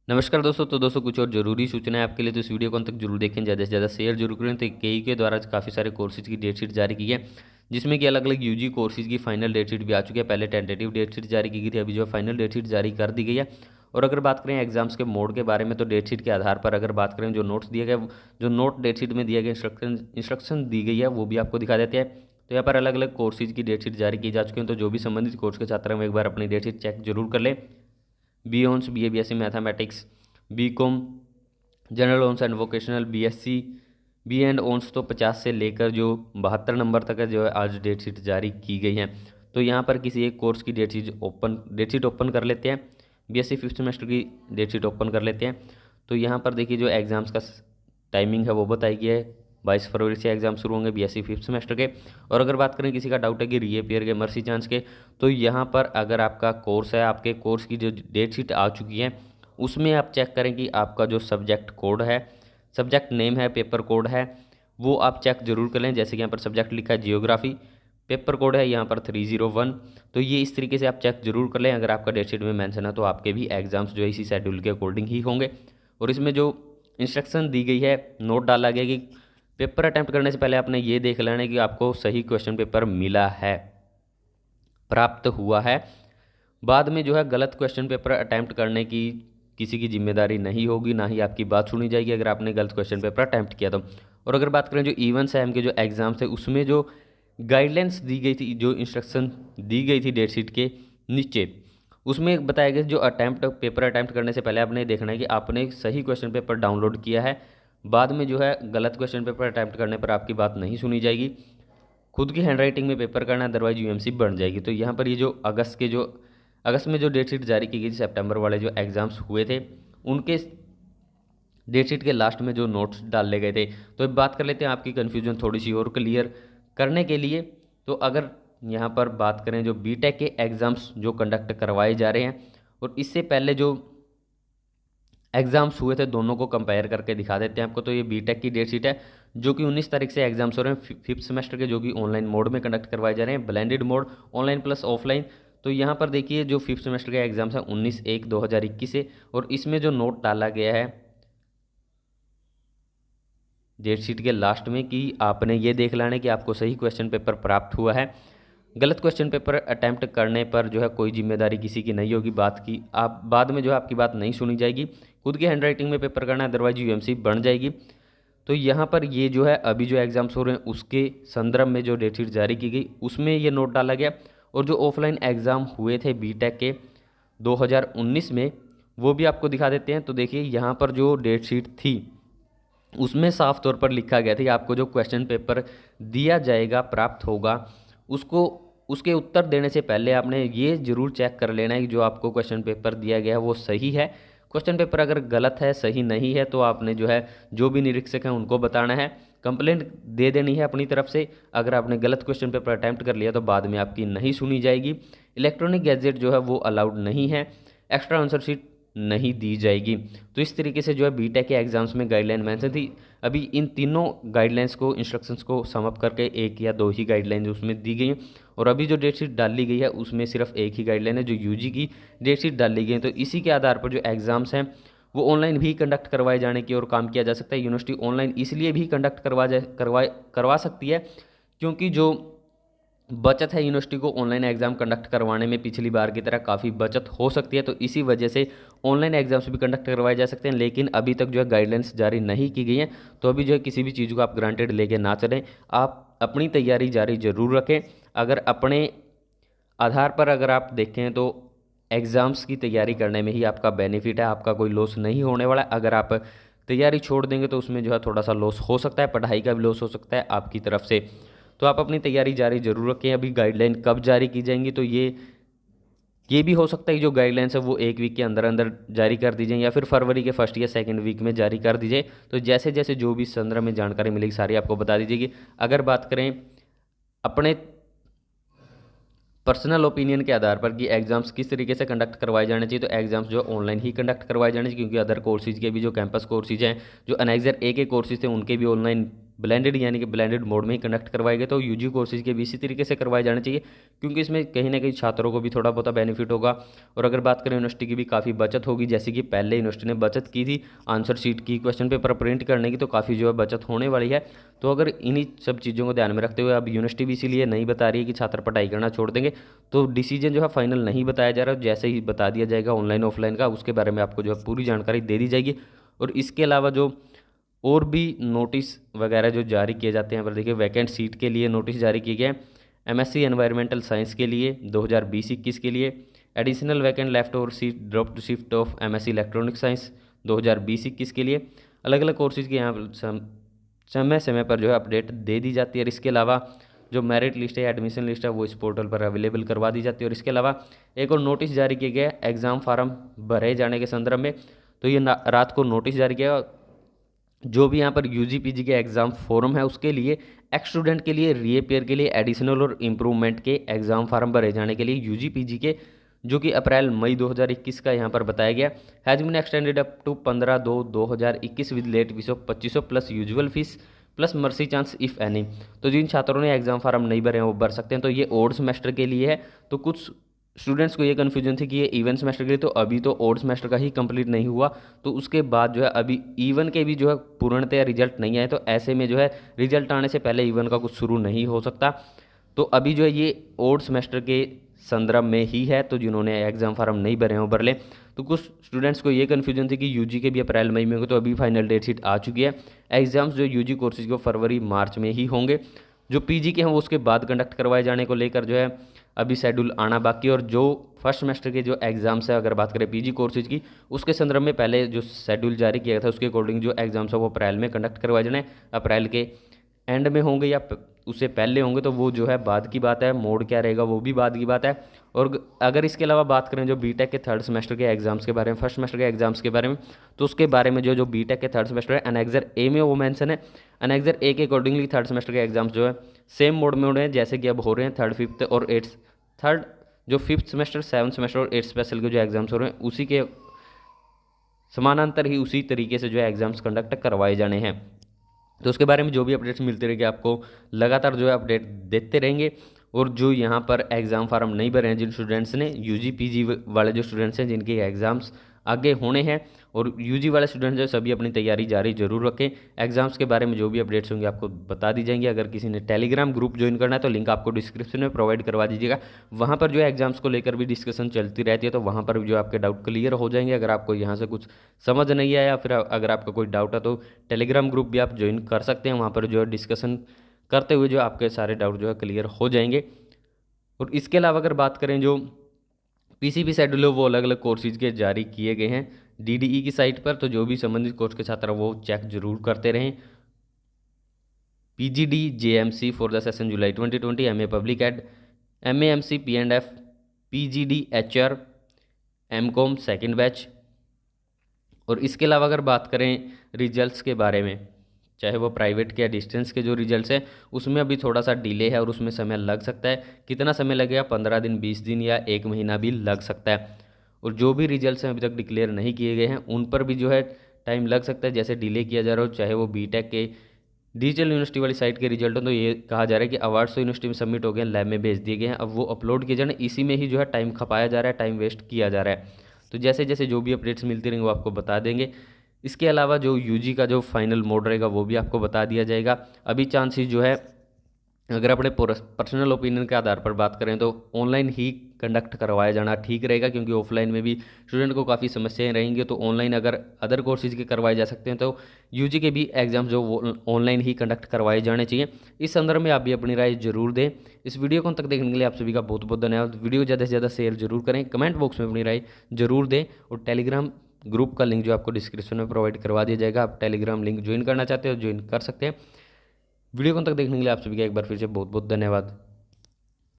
नमस्कार दोस्तों। तो दोस्तों कुछ और ज़रूरी सूचना है आपके लिए, तो इस वीडियो को अंत तक जरूर देखें, ज़्यादा से ज़्यादा शेयर जरूर करें। तो केई के द्वारा काफ़ी सारे कोर्सेज की डेट शीट जारी की है, जिसमें कि अलग अलग यूजी कोर्सेज की फाइनल डेट शीट भी आ चुकी है। पहले टेंटेटिव डेट शीट जारी की गई थी, अभी जो है फाइनल डेट शीट जारी कर दी गई है। और अगर बात करें एग्जाम्स के मोड के बारे में, तो डेट शीट के आधार पर अगर बात करें जो नोट्स दिए गए, जो नोट डेट शीट में दिए गए इंस्ट्रक्शन दी गई है वो भी आपको दिखा देते हैं। तो यहाँ पर अलग अलग कोर्सेज की डेट शीट जारी की जा चुकी हैं। तो जो भी संबंधित कोर्स के छात्र हैं वो एक बार अपनी डेट शीट चेक जरूर कर लें। B hons B A B S C mathematics, B com general hons and vocational, BSc, B and hons तो 50 से लेकर जो 72 नंबर तक है जो है आज डेट शीट जारी की गई है। तो यहाँ पर किसी एक कोर्स की डेट शीट ओपन कर लेते हैं। बीएससी फिफ्थ सेमेस्टर की डेट शीट ओपन कर लेते हैं। तो यहाँ पर देखिए जो एग्ज़ाम्स का टाइमिंग है वो बताई गई है। 22 फरवरी से एग्जाम शुरू होंगे बीएससी फिफ्थ सेमेस्टर के। और अगर बात करें किसी का डाउट है कि रीअपियर के मर्सी चांस के, तो यहाँ पर अगर आपका कोर्स है, आपके कोर्स की जो डेट शीट आ चुकी है उसमें आप चेक करें कि आपका जो सब्जेक्ट कोड है, सब्जेक्ट नेम है, पेपर कोड है, वो आप चेक जरूर कर लें। जैसे कि यहाँ पर सब्जेक्ट लिखा है जियोग्राफी, पेपर कोड है यहाँ पर 301। तो ये इस तरीके से आप चेक जरूर कर लें। अगर आपका डेट शीट में मेंशन है तो आपके भी एग्जाम्स जो है इसी शेड्यूल के अकॉर्डिंग ही होंगे। और इसमें जो इंस्ट्रक्शन दी गई है, नोट डाला गया कि पेपर अटैम्प्ट करने से पहले आपने ये देख लेना है कि आपको सही क्वेश्चन पेपर मिला है, प्राप्त हुआ है। बाद में जो है गलत क्वेश्चन पेपर अटैम्प्ट करने की किसी की जिम्मेदारी नहीं होगी, ना ही आपकी बात सुनी जाएगी अगर आपने गलत क्वेश्चन पेपर अटैम्प्ट किया तो। और अगर बात करें जो इवन सैम के जो एग्ज़ाम्स थे उसमें जो गाइडलाइंस दी गई थी, जो इंस्ट्रक्शन दी गई थी डेट शीट के नीचे, उसमें बताया गया जो पेपर अटैम्प्ट करने से पहले आपने देखना है कि आपने सही क्वेश्चन पेपर डाउनलोड किया है। बाद में जो है गलत क्वेश्चन पेपर अटैम्प्ट करने पर आपकी बात नहीं सुनी जाएगी। खुद की हैंडराइटिंग में पेपर करना, अदरवाइज यूएमसी बन जाएगी। तो यहाँ पर ये जो अगस्त में जो डेट शीट जारी की गई थी, सितंबर वाले जो एग्ज़ाम्स हुए थे उनके डेट शीट के लास्ट में जो नोट्स डाले गए थे। तो अब बात कर लेते हैं आपकी कन्फ्यूजन थोड़ी सी और क्लियर करने के लिए। तो अगर यहाँ पर बात करें जो बीटेक के एग्ज़ाम्स जो कंडक्ट करवाए जा रहे हैं और इससे पहले जो एग्ज़ाम्स हुए थे, दोनों को कंपेयर करके दिखा देते हैं आपको। तो ये बीटेक की डेट शीट है जो कि 19 तारीख से एग्जाम्स हो रहे हैं फिफ्थ सेमेस्टर के, जो कि ऑनलाइन मोड में कंडक्ट करवाए जा रहे हैं, blended mode, online plus offline. तो यहाँ पर देखिए जो फिफ्थ सेमेस्टर के एग्जाम्स हैं 19/1/2021 से, और इसमें जो नोट डाला गया है डेट शीट के लास्ट में कि आपने ये देख लेना है कि आपको सही क्वेश्चन पेपर प्राप्त हुआ है। गलत क्वेश्चन पेपर अटैम्प्ट करने पर जो है कोई जिम्मेदारी किसी की नहीं होगी, बात की आप बाद में जो है आपकी बात नहीं सुनी जाएगी। खुद की हैंडराइटिंग में पेपर करना है, अदरवाइज यूएमसी बन जाएगी। तो यहाँ पर ये जो है अभी जो एग्ज़ाम्स हो रहे हैं उसके संदर्भ में जो डेट शीट जारी की गई उसमें ये नोट डाला गया। और जो ऑफलाइन एग्ज़ाम हुए थे बीटेक के 2019 में, वो भी आपको दिखा देते हैं। तो देखिए यहाँ पर जो डेट शीट थी उसमें साफ तौर पर लिखा गया था कि आपको जो क्वेश्चन पेपर दिया जाएगा, प्राप्त होगा, उसको उसके उत्तर देने से पहले आपने ये जरूर चेक कर लेना है कि जो आपको क्वेश्चन पेपर दिया गया है वो सही है। क्वेश्चन पेपर अगर गलत है, सही नहीं है, तो आपने जो है जो भी निरीक्षक हैं उनको बताना है, कंप्लेंट दे देनी है अपनी तरफ से। अगर आपने गलत क्वेश्चन पेपर अटैम्प्ट कर लिया तो बाद में आपकी नहीं सुनी जाएगी। इलेक्ट्रॉनिक गैजेट जो है वो अलाउड नहीं है, एक्स्ट्रा आंसर शीट नहीं दी जाएगी। तो इस तरीके से जो है बीटेक के एग्जाम्स में गाइडलाइन मेंशन थी। अभी इन तीनों गाइडलाइंस को, इंस्ट्रक्शंस को सम अप करके एक या दो ही गाइडलाइन उसमें दी गई हैं। और अभी जो डेट शीट डाली गई है उसमें सिर्फ एक ही गाइडलाइन है जो यूजी की डेट शीट डाली गई है। तो इसी के आधार पर जो एग्ज़ाम्स हैं वो ऑनलाइन भी कंडक्ट करवाए जाने की और काम किया जा सकता है। यूनिवर्सिटी ऑनलाइन इसलिए भी कंडक्ट करवा सकती है क्योंकि जो बचत है यूनिवर्सिटी को ऑनलाइन एग्ज़ाम कंडक्ट करवाने में पिछली बार की तरह काफ़ी बचत हो सकती है। तो इसी वजह से ऑनलाइन एग्जाम्स भी कंडक्ट करवाए जा सकते हैं, लेकिन अभी तक जो है गाइडलाइंस जारी नहीं की गई हैं। तो अभी जो है किसी भी चीज़ को आप ग्रांटेड लेके ना चलें, आप अपनी तैयारी जारी जरूर रखें। अगर अपने आधार पर अगर आप देखें तो एग्ज़ाम्स की तैयारी करने में ही आपका बेनिफिट है, आपका कोई लॉस नहीं होने वाला है। अगर आप तैयारी छोड़ देंगे तो उसमें जो है थोड़ा सा लॉस हो सकता है, पढ़ाई का भी लॉस हो सकता है आपकी तरफ से। तो आप अपनी तैयारी जारी जरूर रखें। अभी गाइडलाइन कब जारी की जाएंगी, तो ये भी हो सकता है कि जो गाइडलाइंस है वो एक वीक के अंदर अंदर जारी कर दी जाए या फिर फरवरी के फर्स्ट या सेकंड वीक में जारी कर दी जाए। तो जैसे जैसे जो भी संदर्भ में जानकारी मिलेगी सारी आपको बता दीजिएगी। अगर बात करें अपने पर्सनल ओपिनियन के आधार पर कि एग्जाम्स किस तरीके से कंडक्ट करवाए जाने चाहिए, तो एग्जाम्स जो ऑनलाइन ही कंडक्ट करवाए जाने चाहिए, क्योंकि अदर कोर्सेज के भी जो कैंपस कोर्सेज हैं, जो एनेक्सर ए के कोर्सेज थे उनके भी ऑनलाइन ब्लेंडेड यानी कि ब्लेंडेड मोड में ही कंडक्ट करवाए गए। तो यूजी कोर्सेज के भी इसी तरीके से करवाए जाने चाहिए, क्योंकि इसमें कहीं ना कहीं छात्रों को भी थोड़ा बहुत बेनिफिट होगा। और अगर बात करें यूनिवर्सिटी की भी काफ़ी बचत होगी, जैसे कि पहले यूनिवर्सिटी ने बचत की थी आंसर शीट की, क्वेश्चन पेपर प्रिंट करने की, तो काफ़ी जो है बचत होने वाली है। तो अगर इन्हीं सब चीज़ों को ध्यान में रखते हुए अब यूनिवर्सिटी भी इसीलिए नहीं बता रही है कि छात्र पढ़ाई करना छोड़ देंगे, तो डिसीजन जो है फाइनल नहीं बताया जा रहा, जैसे ही बता दिया जाएगा ऑनलाइन ऑफलाइन का, उसके बारे में आपको जो है पूरी जानकारी दे दी जाएगी। और इसके अलावा जो और भी नोटिस वगैरह जो जारी किए जाते हैं, पर देखिए वैकेंट सीट के लिए नोटिस जारी किए गए हैं। एमएससी एनवायरमेंटल साइंस के लिए 2020-21 के लिए, additional vacant left over seat dropped shift of MSc electronic science 2020-21 के लिए। अलग अलग कोर्सेज की यहाँ समय समय पर जो है अपडेट दे दी जाती है। और इसके अलावा जो मेरिट लिस्ट है, एडमिशन लिस्ट है, वो इस पोर्टल पर अवेलेबल करवा दी जाती है। और इसके अलावा एक और नोटिस जारी किया गया एग्ज़ाम फार्म भरे जाने के संदर्भ में। तो ये रात को नोटिस जारी किया, जो भी यहाँ पर यूजी पीजी के एग्ज़ाम फॉर्म है उसके लिए एक्स स्टूडेंट के लिए रीअपेयर के लिए एडिशनल और इम्प्रूवमेंट के एग्ज़ाम फार्म भरे जाने के लिए यूजी पीजी के, जो कि अप्रैल मई 2021 का यहाँ पर बताया गया, has been extended up to 15/2/2021 with late fee of 2500 plus usual fee plus mercy chance if any. तो जिन छात्रों ने एग्ज़ाम फार्म नहीं भरे हैं वो भर सकते हैं। तो ये ओड सेमेस्टर के लिए है। तो कुछ स्टूडेंट्स को ये कन्फ्यूजन थी कि ये इवन सेमेस्टर के लिए, तो अभी तो ओड सेमेस्टर का ही कंप्लीट नहीं हुआ, तो उसके बाद जो है अभी इवन के भी जो है पूर्णतया रिजल्ट नहीं आए। तो ऐसे में जो है रिजल्ट आने से पहले इवन का कुछ शुरू नहीं हो सकता। तो अभी जो है ये ओड सेमेस्टर के संदर्भ में ही है। तो जिन्होंने एग्ज़ाम फार्म नहीं भरे हों भर लें। तो कुछ स्टूडेंट्स को ये कन्फ्यूजन थी कि यूजी के भी अप्रैल मई में होंगे, तो अभी फाइनल डेट शीट आ चुकी है। एग्ज़ाम्स जो यूजी कोर्सेज को फरवरी मार्च में ही होंगे। जो पीजी के हैं वो उसके बाद कंडक्ट करवाए जाने को लेकर जो है अभी शेड्यूल आना बाकी है। और जो फर्स्ट सेमेस्टर के जो एग्ज़ाम्स है, अगर बात करें पीजी कोर्सेज की, उसके संदर्भ में पहले जो शेड्यूल जारी किया था उसके अकॉर्डिंग जो एग्ज़ाम्स है वो अप्रैल में कंडक्ट करवाए जाने, अप्रैल के एंड में होंगे या उससे पहले होंगे, तो वो जो है बाद की बात है। मोड क्या रहेगा वो भी बाद की बात है। और अगर इसके अलावा बात करें जो बीटेक के थर्ड सेमेस्टर के एग्ज़ाम्स के बारे में, फर्स्ट सेमेस्टर के एग्ज़ाम्स के बारे में, तो उसके बारे में जो बीटेक के थर्ड सेमेस्टर है एनेक्सर ए में वो मेंशन है। एनेक्सर ए के अकॉर्डिंगली थर्ड सेमेस्टर के एग्ज़ाम्स जो है सेम मोड में हो रहे हैं जैसे कि अब हो रहे हैं थर्ड फिफ्थ और एट्थ, थर्ड जो फिफ्थ सेमेस्टर, सेवन्थ सेमेस्टर और एट्थ स्पेशल के जो एग्ज़ाम्स हो रहे हैं उसी के समानांतर ही उसी तरीके से जो है एग्ज़ाम्स कंडक्ट करवाए जाने हैं। तो उसके बारे में जो भी अपडेट्स मिलते रहेंगे आपको लगातार जो है अपडेट देते रहेंगे। और जो यहाँ पर एग्ज़ाम फार्म नहीं भरे हैं जिन स्टूडेंट्स ने, यूजी पीजी वाले जो स्टूडेंट्स हैं जिनके एग्ज़ाम्स आगे होने हैं, और यूजी वाले स्टूडेंट्स जो सभी अपनी तैयारी जारी जरूर रखें। एग्ज़ाम्स के बारे में जो भी अपडेट्स होंगे आपको बता दी जाएंगी। अगर किसी ने टेलीग्राम ग्रुप ज्वाइन करना है तो लिंक आपको डिस्क्रिप्शन में प्रोवाइड करवा दीजिएगा। वहाँ पर जो है एग्ज़ाम्स को लेकर भी डिस्कशन चलती रहती है, तो वहाँ पर भी जो आपके डाउट क्लियर हो जाएंगे। अगर आपको यहाँ से कुछ समझ नहीं आया या फिर अगर आपका कोई डाउट है तो टेलीग्राम ग्रुप भी आप ज्वाइन कर सकते हैं। वहाँ पर जो है डिस्कशन करते हुए जो आपके सारे डाउट जो है क्लियर हो जाएंगे। और इसके अलावा अगर बात करें जो पीसीपी शेड्यूल है वो अलग अलग कोर्सेज के जारी किए गए हैं डीडीई की साइट पर। तो जो भी संबंधित कोर्स के छात्र हैं वो चेक जरूर करते रहें। PGD JMC for the session July 2020, MA public ad, MAMC P and F, PGD HR, MCom second batch. और इसके अलावा अगर बात करें रिजल्ट्स के बारे में, चाहे वो प्राइवेट के या डिस्टेंस के जो रिजल्ट्स हैं उसमें अभी थोड़ा सा डिले है और उसमें समय लग सकता है। कितना समय लगेगा? 15 दिन, 20 दिन या 1 महीना भी लग सकता है। और जो भी रिजल्ट्स हैं अभी तक डिक्लेयर नहीं किए गए हैं उन पर भी जो है टाइम लग सकता है, जैसे डिले किया जा रहा हो। चाहे वो बीटेक के डिजिटल यूनिवर्सिटी वाली साइट के रिजल्ट हो, तो ये कहा जा रहा है कि अवार्ड्स तो यूनिवर्सिटी में सबमिट हो गए हैं, लैब में भेज दिए गए हैं, अब वो अपलोड किए जाने, इसी में ही जो है टाइम खपाया जा रहा है, टाइम वेस्ट किया जा रहा है। तो जैसे जैसे जो भी अपडेट्स मिलती रहेंगे वो आपको बता देंगे। इसके अलावा जो यूजी का जो फाइनल मोड रहेगा वो भी आपको बता दिया जाएगा। अभी चांसेस जो है अगर अपने पर्सनल ओपिनियन के आधार पर बात करें तो ऑनलाइन ही कंडक्ट करवाया जाना ठीक रहेगा, क्योंकि ऑफलाइन में भी स्टूडेंट को काफ़ी समस्याएं रहेंगी। तो ऑनलाइन अगर अदर कोर्सेज के करवाए जा सकते हैं तो यूजी के भी एग्जाम जो वो ऑनलाइन ही कंडक्ट करवाए जाने चाहिए। इस संदर्भ में आप भी अपनी राय जरूर दें। इस वीडियो को तक देखने के लिए आप सभी का बहुत बहुत धन्यवाद। वीडियो ज़्यादा से ज़्यादा शेयर जरूर करें, कमेंट बॉक्स में अपनी राय जरूर दें। और टेलीग्राम ग्रुप का लिंक जो आपको डिस्क्रिप्शन में प्रोवाइड करवा दिया जाएगा, आप टेलीग्राम लिंक ज्वाइन करना चाहते हो ज्वाइन कर सकते हैं। वीडियो को तक देखने के लिए आप सभी का एक बार फिर से बहुत बहुत धन्यवाद।